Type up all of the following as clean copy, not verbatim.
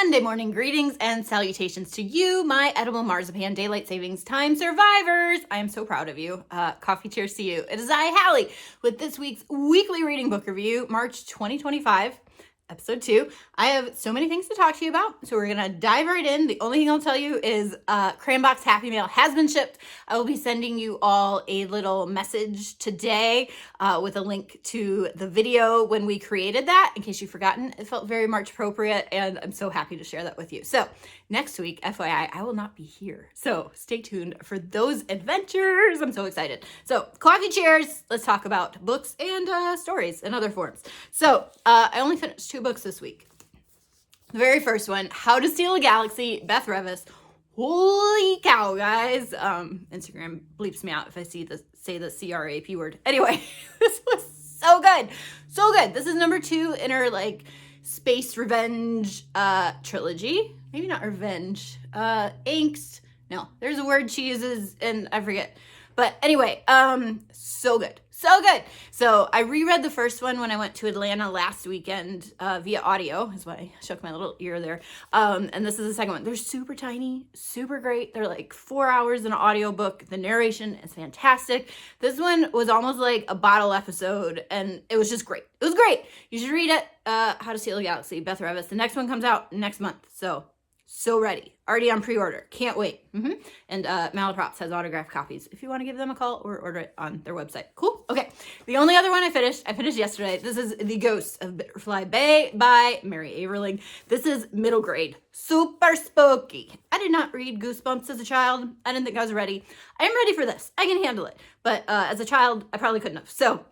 Monday morning greetings and salutations to you, my edible marzipan daylight savings time survivors. I am so proud of you. Coffee cheers to you. It is I, Hallie, with this week's weekly reading book review, March 2025. Episode 2. I have so many things to talk to you about, so we're going to dive right in. The only thing I'll tell you is Crambox Happy Mail has been shipped. I will be sending you all a little message today with a link to the video when we created that, in case you've forgotten. It felt very March appropriate, and I'm so happy to share that with you. So next week, FYI, I will not be here, so stay tuned for those adventures. I'm so excited. So coffee cheers. Let's talk about books and stories in other forms. So I only finished 2 books this week. The very first one, How to Steal a Galaxy, Beth Revis. Holy cow, guys. Instagram bleeps me out if I say the CRAP word. Anyway, this was so good. So good. This is number 2 in her space revenge trilogy. Maybe not revenge. Angst. No, there's a word she uses and I forget. But anyway, so good. So good. So I reread the first one when I went to Atlanta last weekend via audio. Is why I shook my little ear there. And this is the second one. They're super tiny, super great. They're like 4 hours in an audiobook. The narration is fantastic. This one was almost like a bottle episode, and it was just great. It was great. You should read it. How to Steal a Galaxy, Beth Revis. The next one comes out next month. So ready. Already on pre-order. Can't wait. And Malaprops has autographed copies if you want to give them a call or order it on their website. Cool? Okay. The only other one I finished yesterday. This is The Ghosts of Bitterfly Bay by Mary Averling. This is middle grade. Super spooky. I did not read Goosebumps as a child. I didn't think I was ready. I am ready for this. I can handle it. But as a child, I probably couldn't have. So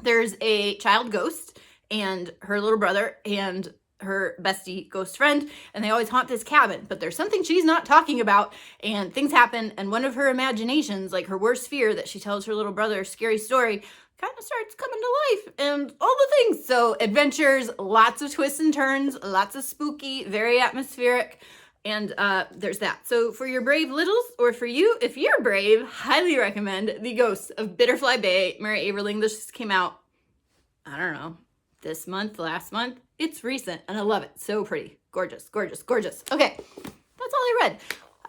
there's a child ghost and her little brother and her bestie ghost friend, and they always haunt this cabin, but there's something she's not talking about, and things happen, and one of her imaginations, like her worst fear that she tells her little brother, scary story, kind of starts coming to life, and all the things. So adventures, lots of twists and turns, lots of spooky, very atmospheric, and there's that. So for your brave littles, or for you, if you're brave, highly recommend The Ghosts of Bitterfly Bay, Mary Averling. This just came out, I don't know, this month, last month. It's recent, and I love it. So pretty. Gorgeous, gorgeous, gorgeous. Okay, that's all I read.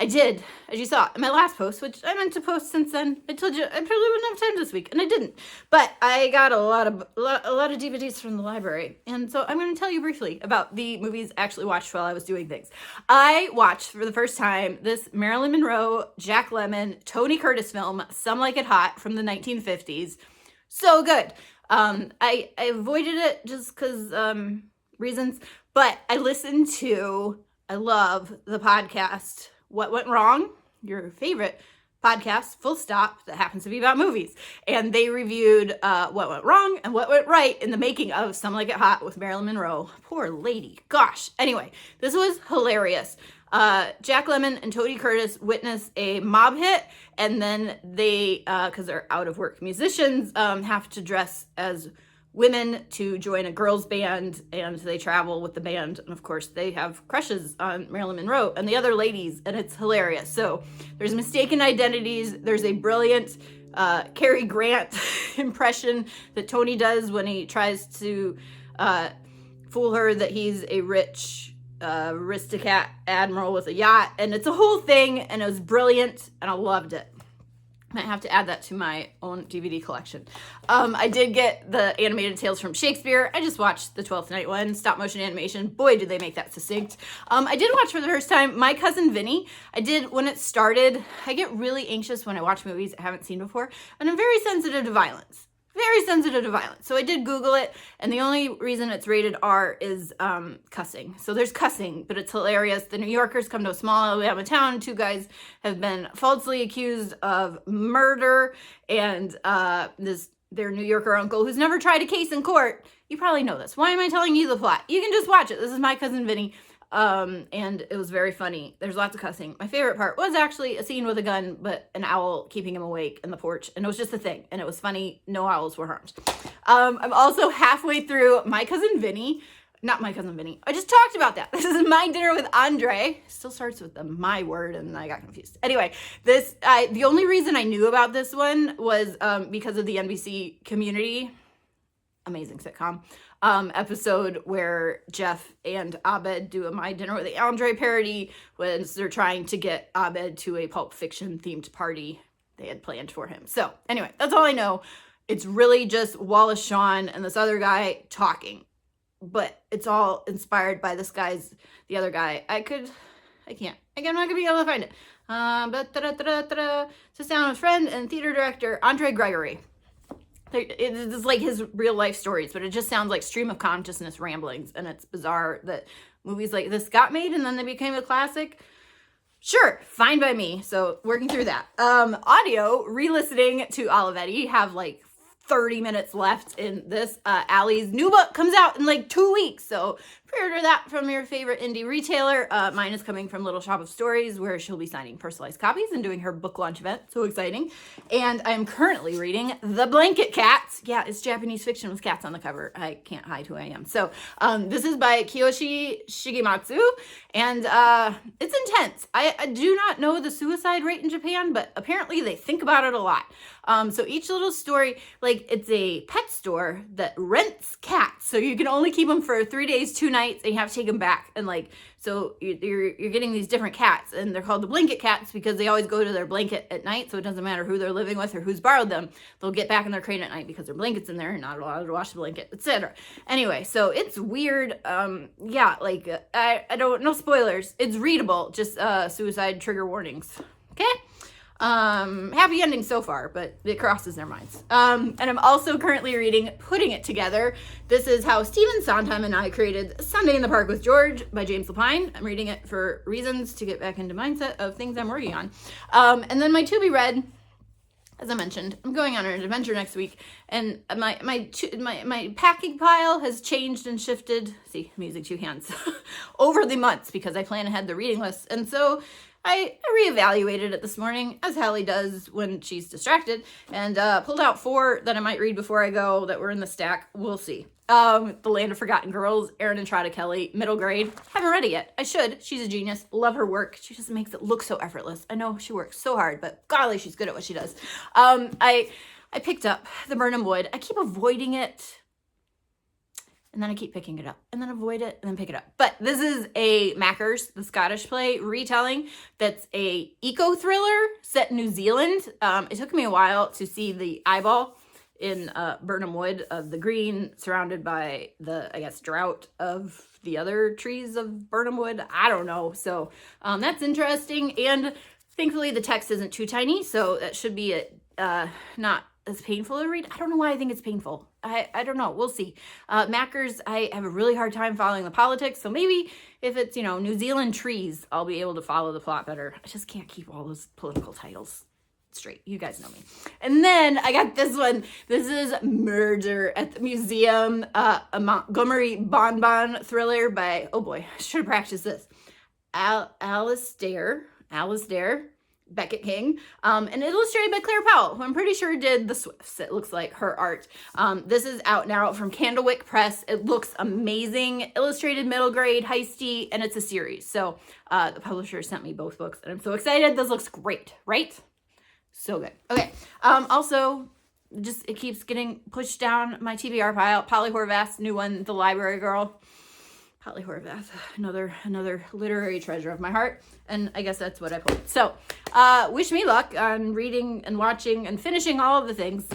I did, as you saw in my last post, which I meant to post since then. I told you I probably wouldn't have time this week, and I didn't. But I got a lot of DVDs from the library, and so I'm going to tell you briefly about the movies I actually watched while I was doing things. I watched for the first time this Marilyn Monroe, Jack Lemmon, Tony Curtis film, Some Like It Hot, from the 1950s. So good. I avoided it just because reasons, but I love the podcast What Went Wrong, your favorite podcast, full stop, that happens to be about movies. And they reviewed what went wrong and what went right in the making of Some Like It Hot with Marilyn Monroe. Poor lady. Gosh. Anyway, this was hilarious. Jack Lemmon and Tony Curtis witness a mob hit, and then they, because they're out of work musicians, have to dress as women to join a girls band, and they travel with the band, and of course they have crushes on Marilyn Monroe and the other ladies, and it's hilarious. So there's mistaken identities. There's a brilliant Cary Grant impression that Tony does when he tries to fool her that he's a rich aristocrat admiral with a yacht, and it's a whole thing, and it was brilliant, and I loved it. Might have to add that to my own DVD collection. I did get the animated Tales from Shakespeare. I just watched the 12th Night one, stop motion animation. Boy, did they make that succinct. I did watch for the first time My Cousin Vinny. I did when it started. I get really anxious when I watch movies I haven't seen before, and I'm very sensitive to violence. Very sensitive to violence. So I did Google it, and the only reason it's rated R is cussing. So there's cussing, but it's hilarious. The New Yorkers come to a small Alabama town. 2 guys have been falsely accused of murder, and their New Yorker uncle, who's never tried a case in court. You probably know this. Why am I telling you the plot? You can just watch it. This is My Cousin Vinny. And it was very funny. There's lots of cussing. My favorite part was actually a scene with a gun, but an owl keeping him awake in the porch. And it was just a thing. And it was funny. No owls were harmed. I'm also halfway through My Cousin Vinny. Not My Cousin Vinny. I just talked about that. This is My Dinner with Andre. Still starts with the my word, and I got confused. Anyway, the only reason I knew about this one was because of the NBC Community. Amazing sitcom. episode where Jeff and Abed do a My Dinner with Andre parody when they're trying to get Abed to a Pulp Fiction themed party they had planned for him. So anyway, that's all I know. It's really just Wallace Shawn and this other guy talking, but it's all inspired by the other guy. I'm not gonna be able to find it. It's the sound of friend and theater director Andre Gregory. It's like his real life stories, but it just sounds like stream of consciousness ramblings, and it's bizarre that movies like this got made and then they became a classic. Sure, fine by me. So working through that. Audio, re-listening to Olivetti, have like 30 minutes left in this. Allie's new book comes out in like 2 weeks, so pre-order that from your favorite indie retailer. Mine is coming from Little Shop of Stories, where she'll be signing personalized copies and doing her book launch event. So exciting. And I'm currently reading The Blanket Cats. Yeah, it's Japanese fiction with cats on the cover. I can't hide who I am. So this is by kiyoshi shigematsu, and it's intense. I do not know the suicide rate in Japan, but apparently they think about it a lot. So each little story, like, it's a pet store that rents cats, so you can only keep them for 3 days, 2 nights, and you have to take them back. And like, so you're getting these different cats, and they're called the blanket cats because they always go to their blanket at night, so it doesn't matter who they're living with or who's borrowed them. They'll get back in their crate at night because their blanket's in there and not allowed to wash the blanket, etc. Anyway, so it's weird. Yeah, like, I don't, no spoilers. It's readable, just suicide trigger warnings. Okay? Happy ending so far, but it crosses their minds. And I'm also currently reading Putting It Together. This is how Stephen Sondheim and I created Sunday in the Park with George by James Lapine. I'm reading it for reasons to get back into mindset of things I'm working on. And then my to be read, as I mentioned, I'm going on an adventure next week, and my packing pile has changed and shifted. See, I'm using 2 hands over the months because I plan ahead the reading list, and so I reevaluated it this morning, as Hallie does when she's distracted, and pulled out 4 that I might read before I go that were in the stack. We'll see. The Land of Forgotten Girls, Erin and Trotta Kelly, middle grade. Haven't read it yet. I should. She's a genius. Love her work. She just makes it look so effortless. I know she works so hard, but golly, she's good at what she does. I picked up The Burnham Wood. I keep avoiding it, and then I keep picking it up, and then avoid it, and then pick it up. But this is a Mackers, the Scottish play, retelling that's a eco-thriller set in New Zealand. It took me a while to see the eyeball in Burnham Wood of the green surrounded by the, I guess, drought of the other trees of Burnham Wood. I don't know. So that's interesting. And thankfully the text isn't too tiny, so that should be not as painful to read. I don't know why I think it's painful. I don't know. We'll see. Mackers, I have a really hard time following the politics, so maybe if it's, New Zealand trees, I'll be able to follow the plot better. I just can't keep all those political titles straight. You guys know me. And then I got this one. This is Murder at the Museum, a Montgomery Bonbon thriller by, oh boy, I should have practiced this, Alistair Beckett King, and illustrated by Claire Powell, who I'm pretty sure did The Swifts. It looks like her art. This is out now from Candlewick Press. It looks amazing. Illustrated, middle grade, heisty, and it's a series. So the publisher sent me both books, and I'm so excited. This looks great, right? So good. Okay. Also, just it keeps getting pushed down my TBR pile. Polly Horvath's new one, The Library Girl. Polly Horvath, another literary treasure of my heart, and I guess that's what I pulled. So, wish me luck on reading and watching and finishing all of the things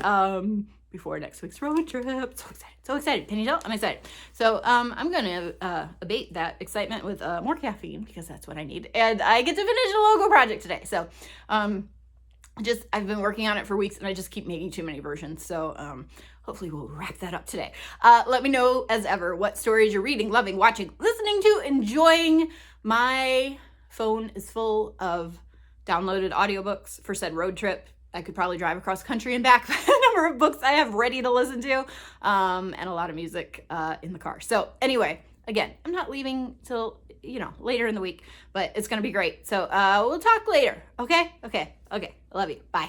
before next week's road trip. So excited! Can you tell? I'm excited. So, I'm gonna abate that excitement with more caffeine because that's what I need, and I get to finish a logo project today. So, I've been working on it for weeks, and I just keep making too many versions. So, hopefully we'll wrap that up today. Let me know, as ever, what stories you're reading, loving, watching, listening to, enjoying. My phone is full of downloaded audiobooks for said road trip. I could probably drive across country and back by the number of books I have ready to listen to, and a lot of music in the car. So anyway, again, I'm not leaving till, later in the week, but it's going to be great. So we'll talk later. Okay? Okay. I love you. Bye.